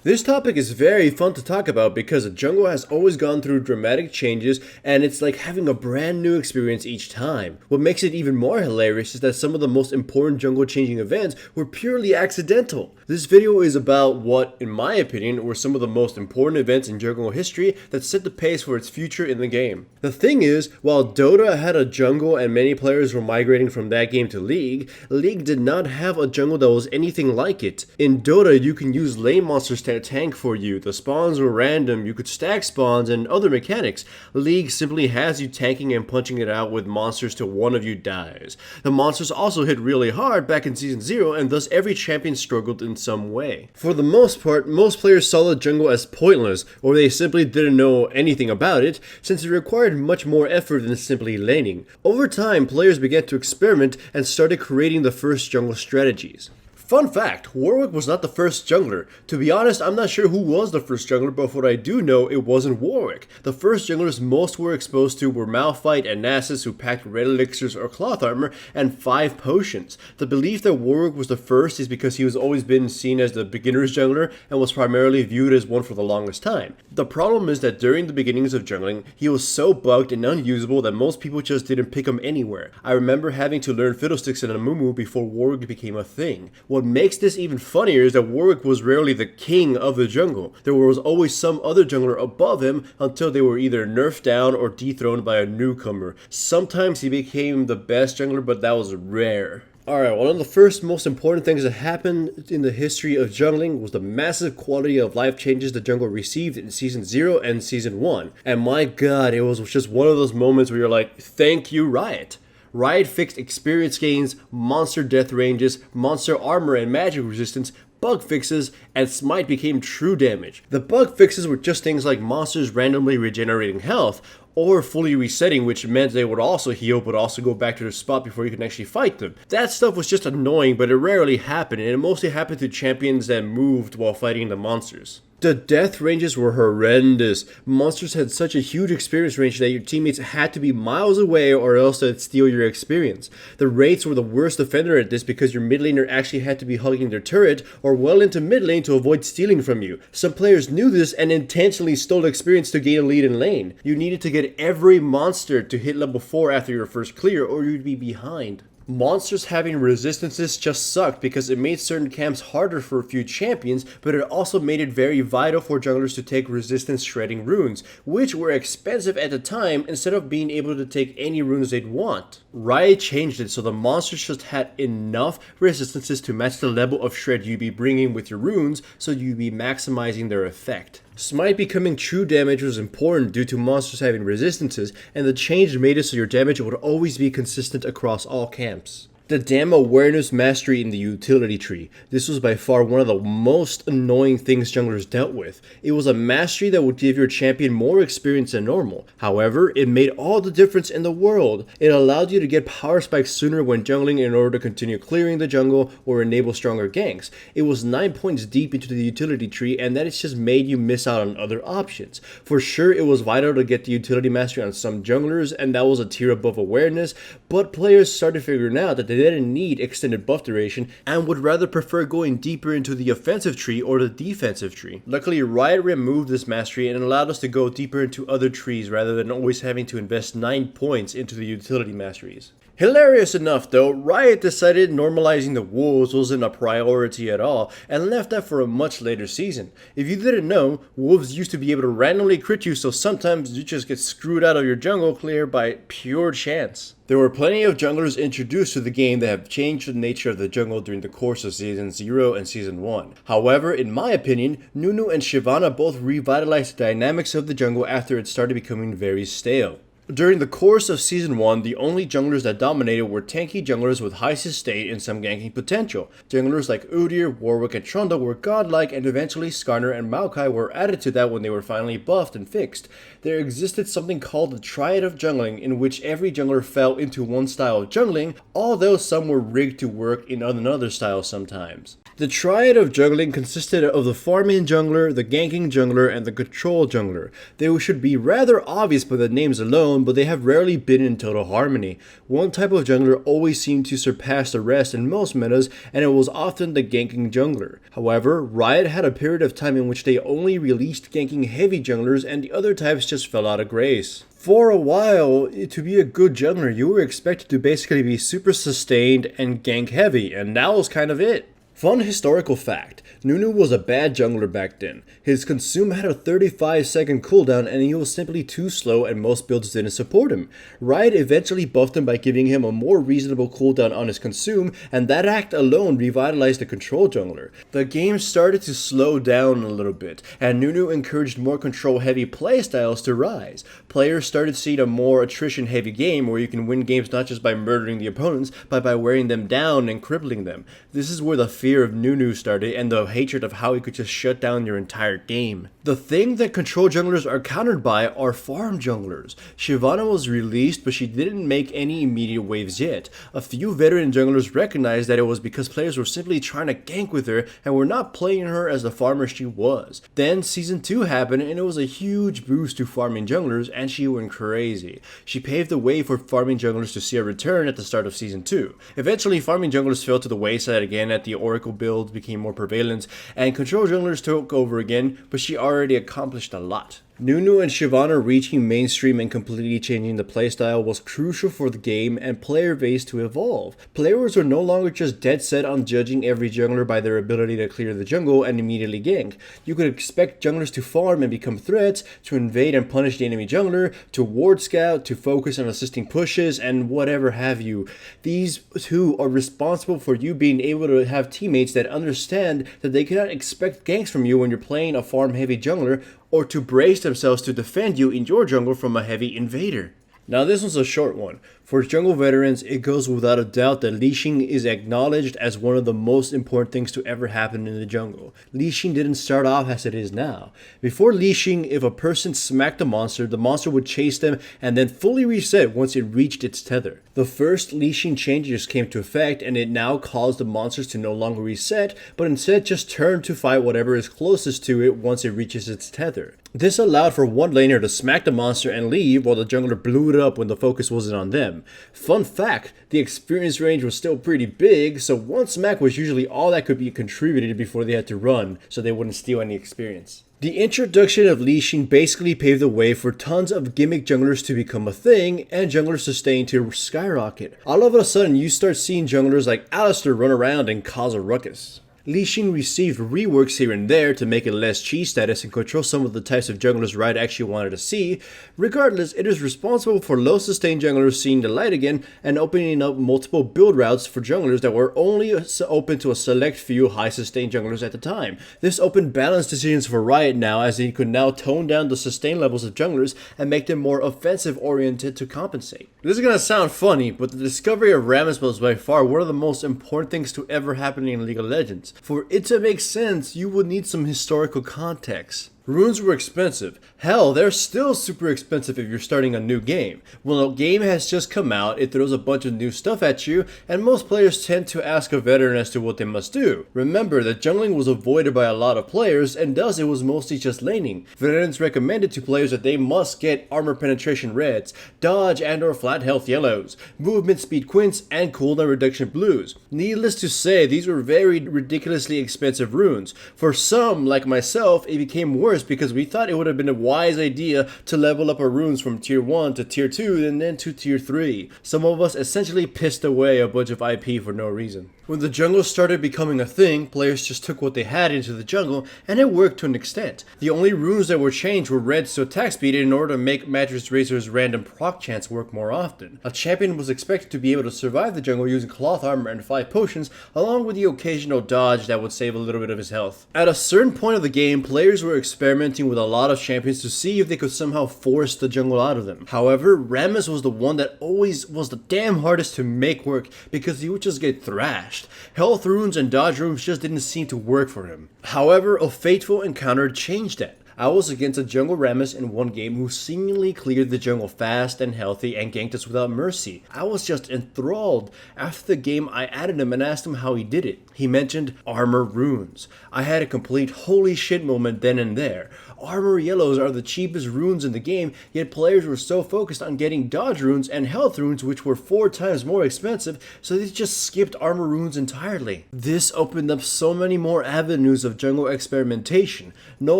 This topic is very fun to talk about because the jungle has always gone through dramatic changes and it's like having a brand new experience each time. What makes it even more hilarious is that some of the most important jungle changing events were purely accidental. This video is about what, in my opinion, were some of the most important events in jungle history that set the pace for its future in the game. The thing is, while Dota had a jungle and many players were migrating from that game to League, League did not have a jungle that was anything like it. In Dota, you can use lane monsters to tank for you, the spawns were random, you could stack spawns and other mechanics. League simply has you tanking and punching it out with monsters till one of you dies. The monsters also hit really hard back in Season 0 and thus every champion struggled in some way. For the most part, most players saw the jungle as pointless, or they simply didn't know anything about it, since it required much more effort than simply laning. Over time, players began to experiment and started creating the first jungle strategies. Fun fact, Warwick was not the first jungler. To be honest, I'm not sure who was the first jungler, but what I do know, it wasn't Warwick. The first junglers most were exposed to were Malphite and Nasus, who packed red elixirs or cloth armor, and 5 potions. The belief that Warwick was the first is because he was always been seen as the beginner's jungler and was primarily viewed as one for the longest time. The problem is that during the beginnings of jungling, he was so bugged and unusable that most people just didn't pick him anywhere. I remember having to learn Fiddlesticks and Amumu before Warwick became a thing. What makes this even funnier is that Warwick was rarely the king of the jungle. There was always some other jungler above him until they were either nerfed down or dethroned by a newcomer. Sometimes he became the best jungler, but that was rare. Alright, one of the first most important things that happened in the history of jungling was the massive quality of life changes the jungle received in Season 0 and Season 1. And my god, it was just one of those moments where you're like, thank you, Riot. Riot fixed experience gains, monster death ranges, monster armor and magic resistance, bug fixes, and smite became true damage. The bug fixes were just things like monsters randomly regenerating health, or fully resetting, which meant they would also heal but also go back to their spot before you can actually fight them. That stuff was just annoying, but it rarely happened, and it mostly happened to champions that moved while fighting the monsters. The death ranges were horrendous. Monsters had such a huge experience range that your teammates had to be miles away or else they'd steal your experience. The Wraiths were the worst offender at this because your mid laner actually had to be hugging their turret or well into mid lane to avoid stealing from you. Some players knew this and intentionally stole experience to gain a lead in lane. You needed to get every monster to hit level 4 after your first clear or you'd be behind. Monsters having resistances just sucked because it made certain camps harder for a few champions, but it also made it very vital for junglers to take resistance shredding runes, which were expensive at the time instead of being able to take any runes they'd want. Riot changed it so the monsters just had enough resistances to match the level of shred you'd be bringing with your runes, so you'd be maximizing their effect. Smite becoming true damage was important due to monsters having resistances, and the change made it so your damage would always be consistent across all camps. The damn awareness mastery in the utility tree. This was by far one of the most annoying things junglers dealt with. It was a mastery that would give your champion more experience than normal. However, it made all the difference in the world. It allowed you to get power spikes sooner when jungling in order to continue clearing the jungle or enable stronger ganks. It was 9 points deep into the utility tree, and that just made you miss out on other options. For sure, it was vital to get the utility mastery on some junglers, and that was a tier above awareness, but players started figuring out that they didn't need extended buff duration and would rather prefer going deeper into the offensive tree or the defensive tree. Luckily, Riot removed this mastery and allowed us to go deeper into other trees rather than always having to invest 9 points into the utility masteries. Hilarious enough though, Riot decided normalizing the wolves wasn't a priority at all and left that for a much later season. If you didn't know, wolves used to be able to randomly crit you, so sometimes you just get screwed out of your jungle clear by pure chance. There were plenty of junglers introduced to the game that have changed the nature of the jungle during the course of Season 0 and Season 1. However, in my opinion, Nunu and Shyvana both revitalized the dynamics of the jungle after it started becoming very stale. During the course of Season 1, the only junglers that dominated were tanky junglers with high sustain and some ganking potential. Junglers like Udyr, Warwick, and Trundle were godlike, and eventually Skarner and Maokai were added to that when they were finally buffed and fixed. There existed something called the Triad of Jungling, in which every jungler fell into one style of jungling, although some were rigged to work in another style sometimes. The triad of jungling consisted of the farming jungler, the ganking jungler, and the control jungler. They should be rather obvious by the names alone, but they have rarely been in total harmony. One type of jungler always seemed to surpass the rest in most metas, and it was often the ganking jungler. However, Riot had a period of time in which they only released ganking heavy junglers and the other types just fell out of grace. For a while, to be a good jungler, you were expected to basically be super sustained and gank heavy, and that was kind of it. Fun historical fact, Nunu was a bad jungler back then. His consume had a 35-second cooldown and he was simply too slow and most builds didn't support him. Riot eventually buffed him by giving him a more reasonable cooldown on his consume, and that act alone revitalized the control jungler. The game started to slow down a little bit, and Nunu encouraged more control heavy playstyles to rise. Players started seeing a more attrition heavy game where you can win games not just by murdering the opponents, but by wearing them down and crippling them. This is where the fear of Nunu started and the hatred of how he could just shut down your entire game. The thing that control junglers are countered by are farm junglers. Shyvana was released, but she didn't make any immediate waves yet. A few veteran junglers recognized that it was because players were simply trying to gank with her and were not playing her as the farmer she was. Then Season 2 happened and it was a huge boost to farming junglers and she went crazy. She paved the way for farming junglers to see a return at the start of Season 2. Eventually, farming junglers fell to the wayside again at the Oracle build became more prevalent, and control junglers took over again, but she already accomplished a lot. Nunu and Shyvana reaching mainstream and completely changing the playstyle was crucial for the game and player base to evolve. Players were no longer just dead set on judging every jungler by their ability to clear the jungle and immediately gank. You could expect junglers to farm and become threats, to invade and punish the enemy jungler, to ward scout, to focus on assisting pushes, and whatever have you. These two are responsible for you being able to have teammates that understand that they cannot expect ganks from you when you're playing a farm heavy jungler, or to brace themselves to defend you in your jungle from a heavy invader. Now this one's a short one. For jungle veterans, it goes without a doubt that leashing is acknowledged as one of the most important things to ever happen in the jungle. Leashing didn't start off as it is now. Before leashing, if a person smacked the monster would chase them and then fully reset once it reached its tether. The first leashing changes came to effect and it now caused the monsters to no longer reset, but instead just turn to fight whatever is closest to it once it reaches its tether. This allowed for one laner to smack the monster and leave while the jungler blew it up when the focus wasn't on them. Fun fact, the experience range was still pretty big, so one smack was usually all that could be contributed before they had to run, so they wouldn't steal any experience. The introduction of leashing basically paved the way for tons of gimmick junglers to become a thing, and junglers sustain to skyrocket. All of a sudden, you start seeing junglers like Alistair run around and cause a ruckus. Leashing received reworks here and there to make it less cheese status and control some of the types of junglers Riot actually wanted to see. Regardless, it is responsible for low sustain junglers seeing the light again and opening up multiple build routes for junglers that were only open to a select few high sustain junglers at the time. This opened balance decisions for Riot now, as they could now tone down the sustain levels of junglers and make them more offensive oriented to compensate. This is gonna sound funny, but the discovery of Rammus was by far one of the most important things to ever happen in League of Legends. For it to make sense, you would need some historical context. Runes were expensive. Hell, they're still super expensive if you're starting a new game. When a game has just come out, it throws a bunch of new stuff at you, and most players tend to ask a veteran as to what they must do. Remember that jungling was avoided by a lot of players, and thus it was mostly just laning. Veterans recommended to players that they must get armor penetration reds, dodge and or flat health yellows, movement speed quints, and cooldown reduction blues. Needless to say, these were very ridiculously expensive runes. For some, like myself, it became worse because we thought it would have been a wise idea to level up our runes from tier 1 to tier 2 and then to tier 3. Some of us essentially pissed away a bunch of IP for no reason. When the jungle started becoming a thing, players just took what they had into the jungle, and it worked to an extent. The only runes that were changed were reds to attack speed in order to make Mattress Razor's random proc chance work more often. A champion was expected to be able to survive the jungle using cloth armor and 5 potions, along with the occasional dodge that would save a little bit of his health. At a certain point of the game, players were experimenting with a lot of champions to see if they could somehow force the jungle out of them. However, Rammus was the one that always was the damn hardest to make work because he would just get thrashed. Health runes and dodge runes just didn't seem to work for him. However, a fateful encounter changed that. I was against a jungle Rammus in one game who seemingly cleared the jungle fast and healthy and ganked us without mercy. I was just enthralled. After the game, I added him and asked him how he did it. He mentioned armor runes. I had a complete holy shit moment then and there. Armor yellows are the cheapest runes in the game, yet players were so focused on getting dodge runes and health runes, which were 4 times more expensive, so they just skipped armor runes entirely. This opened up so many more avenues of jungle experimentation. No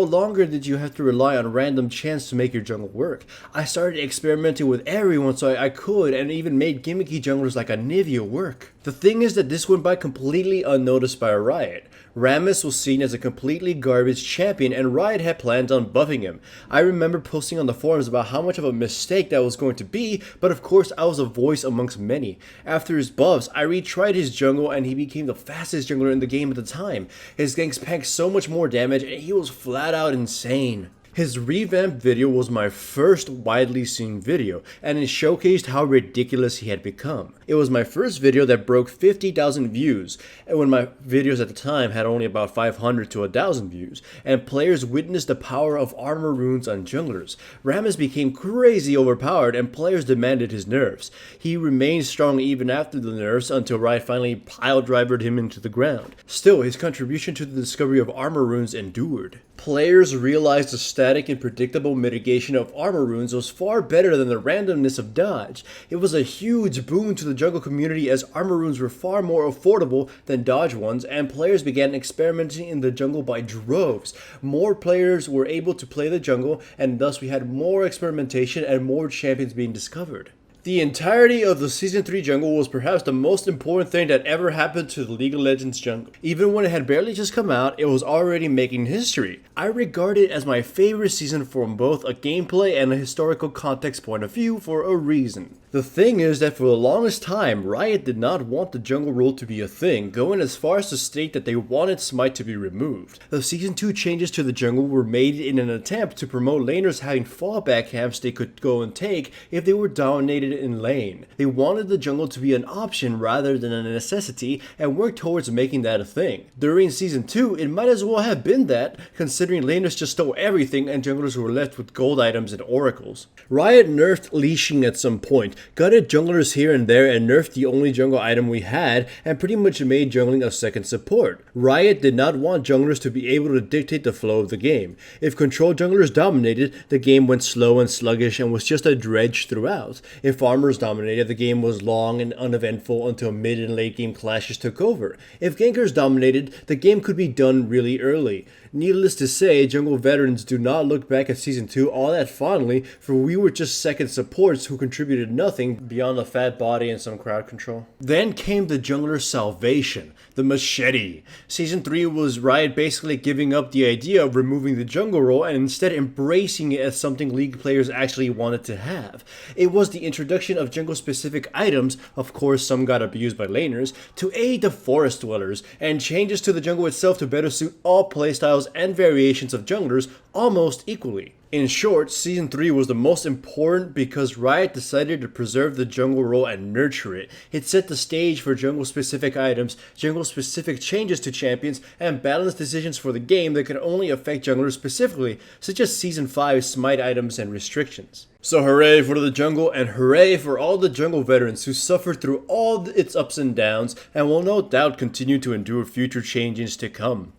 longer did you have to rely on random chance to make your jungle work. I started experimenting with everyone so I could, and even made gimmicky junglers like a Nivea work. The thing is that this went by completely unnoticed by Riot. Rammus was seen as a completely garbage champion and Riot had plans on buffing him. I remember posting on the forums about how much of a mistake that was going to be, but of course I was a voice amongst many. After his buffs, I retried his jungle and he became the fastest jungler in the game at the time. His ganks packed so much more damage and he was flat out insane. His revamped video was my first widely seen video, and it showcased how ridiculous he had become. It was my first video that broke 50,000 views, and when my videos at the time had only about 500 to 1,000 views, and players witnessed the power of armor runes on junglers. Rammus became crazy overpowered, and players demanded his nerfs. He remained strong even after the nerfs until Riot finally pile-drivered him into the ground. Still, his contribution to the discovery of armor runes endured. Players realized the static and predictable mitigation of armor runes was far better than the randomness of dodge. It was a huge boon to the jungle community as armor runes were far more affordable than dodge ones, and players began experimenting in the jungle by droves. More players were able to play the jungle, and thus we had more experimentation and more champions being discovered. The entirety of the Season 3 jungle was perhaps the most important thing that ever happened to the League of Legends jungle. Even when it had barely just come out, it was already making history. I regard it as my favorite season from both a gameplay and a historical context point of view for a reason. The thing is that for the longest time, Riot did not want the jungle role to be a thing, going as far as to state that they wanted Smite to be removed. The Season 2 changes to the jungle were made in an attempt to promote laners having fallback camps they could go and take if they were dominated in lane. They wanted the jungle to be an option rather than a necessity and worked towards making that a thing. During Season 2, it might as well have been that, considering laners just stole everything and junglers were left with gold items and oracles. Riot nerfed Leashing at some point, gutted junglers here and there and nerfed the only jungle item we had, and pretty much made jungling a second support. Riot did not want junglers to be able to dictate the flow of the game. If control junglers dominated, the game went slow and sluggish and was just a dredge throughout. If farmers dominated, the game was long and uneventful until mid and late game clashes took over. If gankers dominated, the game could be done really early. Needless to say, jungle veterans do not look back at Season 2 all that fondly, for we were just second supports who contributed nothing beyond a fat body and some crowd control. Then came the jungler's salvation, the machete. Season 3 was Riot basically giving up the idea of removing the jungle role and instead embracing it as something League players actually wanted to have. It was the introduction of jungle-specific items, of course some got abused by laners, to aid the forest dwellers, and changes to the jungle itself to better suit all playstyles and variations of junglers almost equally. In short, Season 3 was the most important because Riot decided to preserve the jungle role and nurture it. It set the stage for jungle-specific items, jungle-specific changes to champions, and balanced decisions for the game that could only affect junglers specifically, such as Season 5's Smite items and restrictions. So hooray for the jungle, and hooray for all the jungle veterans who suffered through all its ups and downs, and will no doubt continue to endure future changes to come.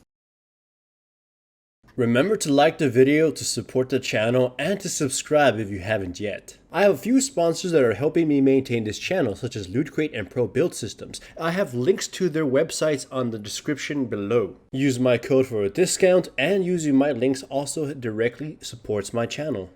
Remember to like the video to support the channel and to subscribe if you haven't yet. I have a few sponsors that are helping me maintain this channel, such as Loot Crate and Pro Build Systems. I have links to their websites on the description below. Use my code for a discount, and using my links also directly supports my channel.